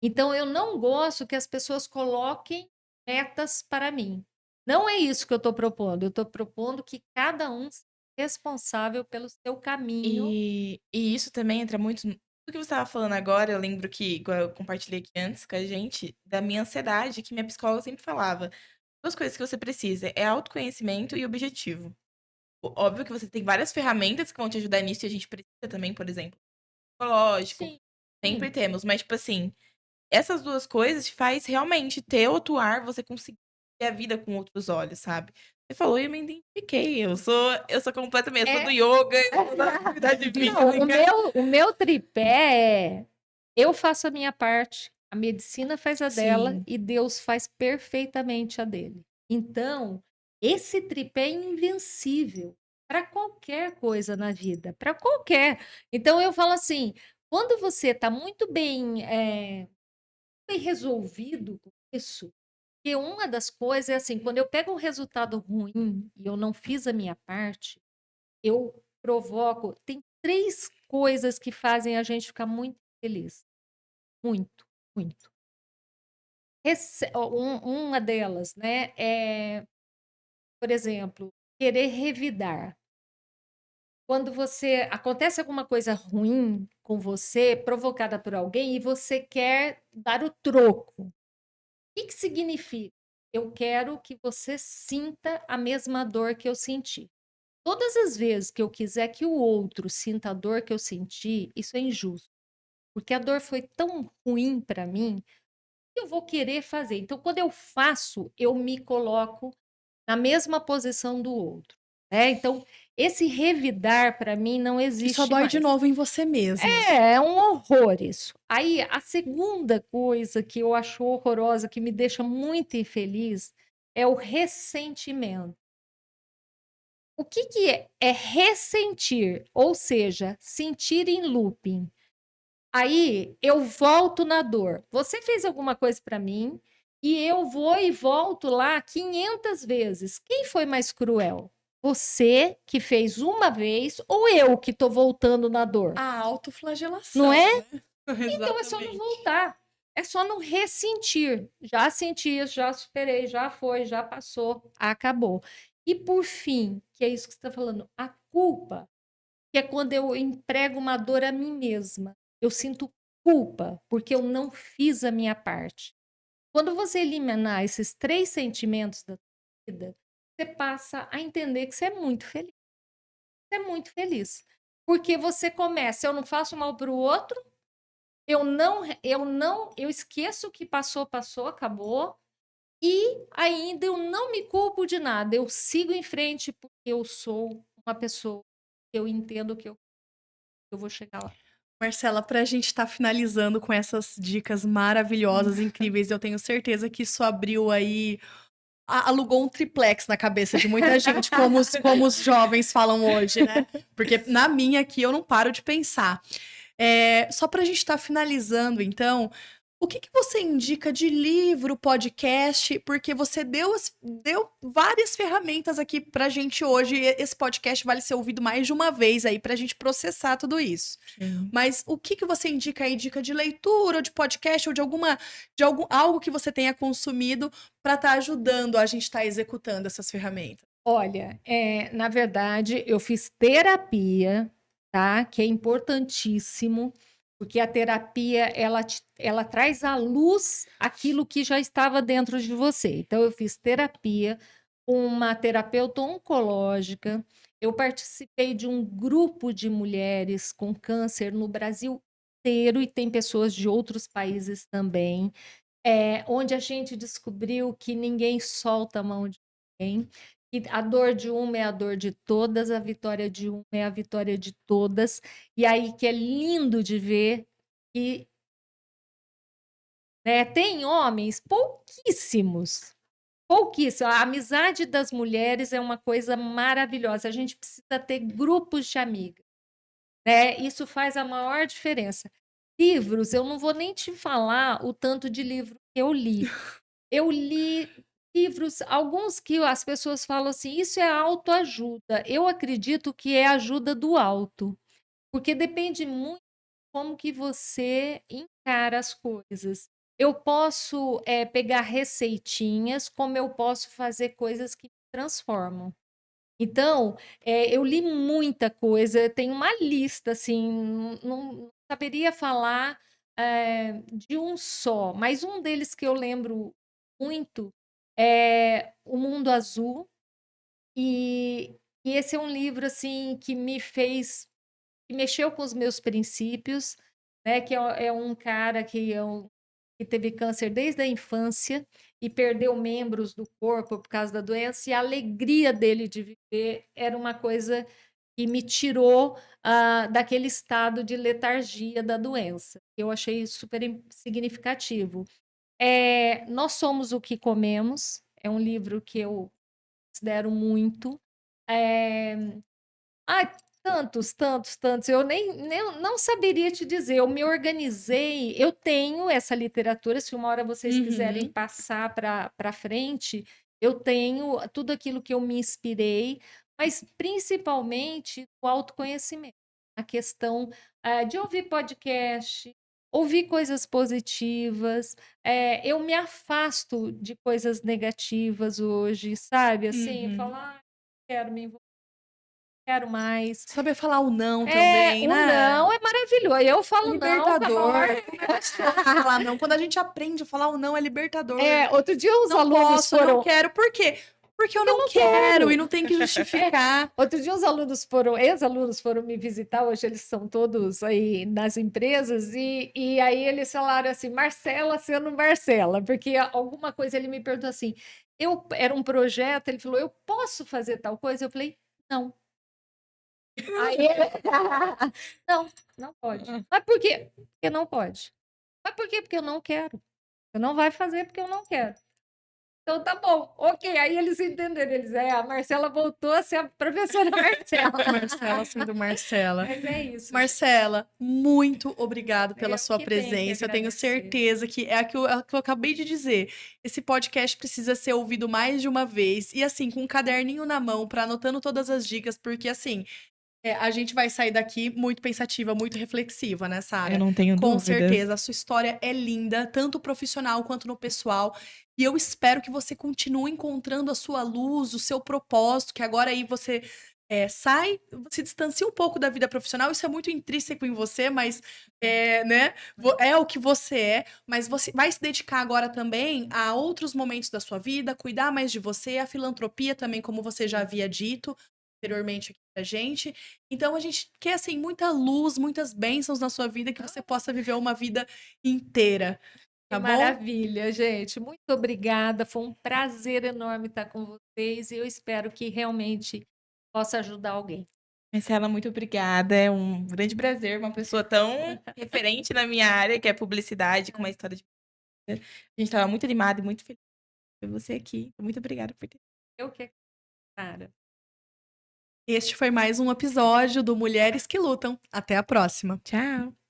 Então, eu não gosto que as pessoas coloquem metas para mim. Não é isso que eu estou propondo. Eu estou propondo que cada um seja responsável pelo seu caminho. E isso também entra muito no tudo que você estava falando agora, eu lembro que, igual eu compartilhei aqui antes com a gente, da minha ansiedade, que minha psicóloga sempre falava. Duas coisas que você precisa, é autoconhecimento e objetivo. Óbvio que você tem várias ferramentas que vão te ajudar nisso, e a gente precisa também, por exemplo, psicológico, Sim, sempre sim. temos, mas, tipo assim, essas duas coisas te faz realmente ter outro ar, você conseguir ver a vida com outros olhos, sabe? Você falou e eu me identifiquei. Eu sou completamente, eu sou do É. yoga, eu sou da atividade Não, o física. meu, o meu tripé é: eu faço a minha parte, a medicina faz a dela Sim. e Deus faz perfeitamente a dele. Então, esse tripé é invencível para qualquer coisa na vida, para qualquer. Então, eu falo assim: quando você está muito bem resolvido com isso, que uma das coisas é assim, quando eu pego um resultado ruim e eu não fiz a minha parte, eu provoco. Tem 3 coisas que fazem a gente ficar muito feliz. Muito, muito. Uma delas, né, é por exemplo, querer revidar. Quando você acontece alguma coisa ruim com você, provocada por alguém, e você quer dar o troco. O que significa? Eu quero que você sinta a mesma dor que eu senti. Todas as vezes que eu quiser que o outro sinta a dor que eu senti, isso é injusto. Porque a dor foi tão ruim para mim, que eu vou querer fazer. Então, quando eu faço, eu me coloco na mesma posição do outro, né? Então, esse revidar para mim não E só existe dói de mais. novo em você mesma. É um horror isso. Aí, a segunda coisa que eu acho horrorosa, que me deixa muito infeliz, é o ressentimento. O que é ressentir? Ou seja, sentir em looping. Aí eu volto na dor. Você fez alguma coisa para mim e eu vou e volto lá 500 vezes. Quem foi mais cruel? Você que fez uma vez ou eu que estou voltando na dor? A Não autoflagelação, é? né? Então é só não Exatamente. voltar. É só não ressentir. Já senti, já superei, já foi, já passou, acabou. E por fim, que é isso que você está falando, a culpa, que é quando eu emprego uma dor a mim mesma. Eu sinto culpa porque eu não fiz a minha parte. Quando você eliminar esses 3 sentimentos da tua vida, você passa a entender que você é muito feliz. Você é muito feliz. Porque você começa, eu não faço mal para o outro, eu esqueço que passou, passou, acabou. E ainda eu não me culpo de nada. Eu sigo em frente porque eu sou uma pessoa que eu entendo que eu vou chegar lá. Marcela, para a gente estar finalizando com essas dicas maravilhosas, incríveis, eu tenho certeza que isso abriu aí, alugou um triplex na cabeça de muita gente, como os jovens falam hoje, né? Porque na minha aqui eu não paro de pensar. Só para a gente estar finalizando, então, o que você indica de livro, podcast? Porque você deu várias ferramentas aqui pra gente hoje. E esse podcast vale ser ouvido mais de uma vez aí pra gente processar tudo isso. Sim. Mas o que você indica aí? Dica de leitura, ou de podcast, ou de algo que você tenha consumido para estar ajudando a gente estar executando essas ferramentas? Olha, na verdade, eu fiz terapia, tá? Que é importantíssimo, porque a terapia ela traz à luz aquilo que já estava dentro de você. Então, eu fiz terapia com uma terapeuta oncológica. Eu participei de um grupo de mulheres com câncer no Brasil inteiro e tem pessoas de outros países também, onde a gente descobriu que ninguém solta a mão de ninguém. E a dor de uma é a dor de todas, a vitória de uma é a vitória de todas. E aí que é lindo de ver que, né, tem homens pouquíssimos, pouquíssimos. A amizade das mulheres é uma coisa maravilhosa. A gente precisa ter grupos de amigas, né? Isso faz a maior diferença. Livros, eu não vou nem te falar o tanto de livro que eu li. Eu li livros, alguns que as pessoas falam assim: isso é autoajuda. Eu acredito que é ajuda do alto, porque depende muito como que você encara as coisas. Eu posso pegar receitinhas, como eu posso fazer coisas que me transformam. Então, eu li muita coisa, tem uma lista, assim, não saberia falar de um só, mas um deles que eu lembro muito é O Mundo Azul, e esse é um livro, assim, que me fez, que mexeu com os meus princípios, né? Que é um cara que teve câncer desde a infância e perdeu membros do corpo por causa da doença, e a alegria dele de viver era uma coisa que me tirou daquele estado de letargia da doença. Eu achei super significativo. Nós Somos o que Comemos, é um livro que eu considero muito. É, Ai, tantos, tantos, tantos. Eu nem não saberia te dizer. Eu me organizei. Eu tenho essa literatura. Se uma hora vocês quiserem Uhum. passar para frente, eu tenho tudo aquilo que eu me inspirei, mas principalmente o autoconhecimento. A questão de ouvir podcast, ouvir coisas positivas. Eu me afasto de coisas negativas hoje, sabe? Assim, Uhum. falar, quero me envolver, quero mais. Saber falar o não também, O né? não é maravilhoso. Eu falo não com a Libertador. maior. É gostoso falar não. Quando a gente aprende a falar o não, é libertador. Outro dia os Não alunos posso, foram. não quero. Por quê? Porque eu não não quero quero. e não tem que justificar. Outro dia os alunos foram, ex-alunos foram me visitar, hoje eles são todos aí nas empresas, e aí eles falaram assim, Marcela sendo Marcela, porque alguma coisa ele me perguntou assim, era um projeto, ele falou, eu posso fazer tal coisa? Eu falei, não. Aí não pode. Mas por quê? Porque não pode. Mas por quê? Porque eu não quero. Eu não vai fazer porque eu não quero. Então tá bom, ok. Aí eles entenderam, a Marcela voltou a ser a professora Marcela. Marcela sendo Marcela. Mas é isso. Marcela, muito obrigado pela sua que tenho que presença. Eu tenho agradecer. certeza que é aquilo que eu acabei de dizer. Esse podcast precisa ser ouvido mais de uma vez. E assim, com um caderninho na mão, para anotando todas as dicas, porque assim, a gente vai sair daqui muito pensativa, muito reflexiva, né, Sara? Eu não tenho Com dúvidas. certeza, a sua história é linda, tanto profissional quanto no pessoal. E eu espero que você continue encontrando a sua luz, o seu propósito, que agora aí você sai, se distancia um pouco da vida profissional. Isso é muito intrínseco em você, mas né, é o que você é. Mas você vai se dedicar agora também a outros momentos da sua vida, cuidar mais de você, a filantropia também, como você já havia dito anteriormente aqui pra gente. Então a gente quer assim muita luz, muitas bênçãos na sua vida, que você possa viver uma vida inteira. Tá Que bom? maravilha, gente. Muito obrigada. Foi um prazer enorme estar com vocês e eu espero que realmente possa ajudar alguém. Marcela, muito obrigada. É um grande prazer, uma pessoa tão referente na minha área, que é publicidade, com uma história de vida. A gente estava muito animada e muito feliz de ter você aqui. Muito obrigada por ter. Eu que, cara. Este foi mais um episódio do Mulheres que Lutam. Até a próxima. Tchau.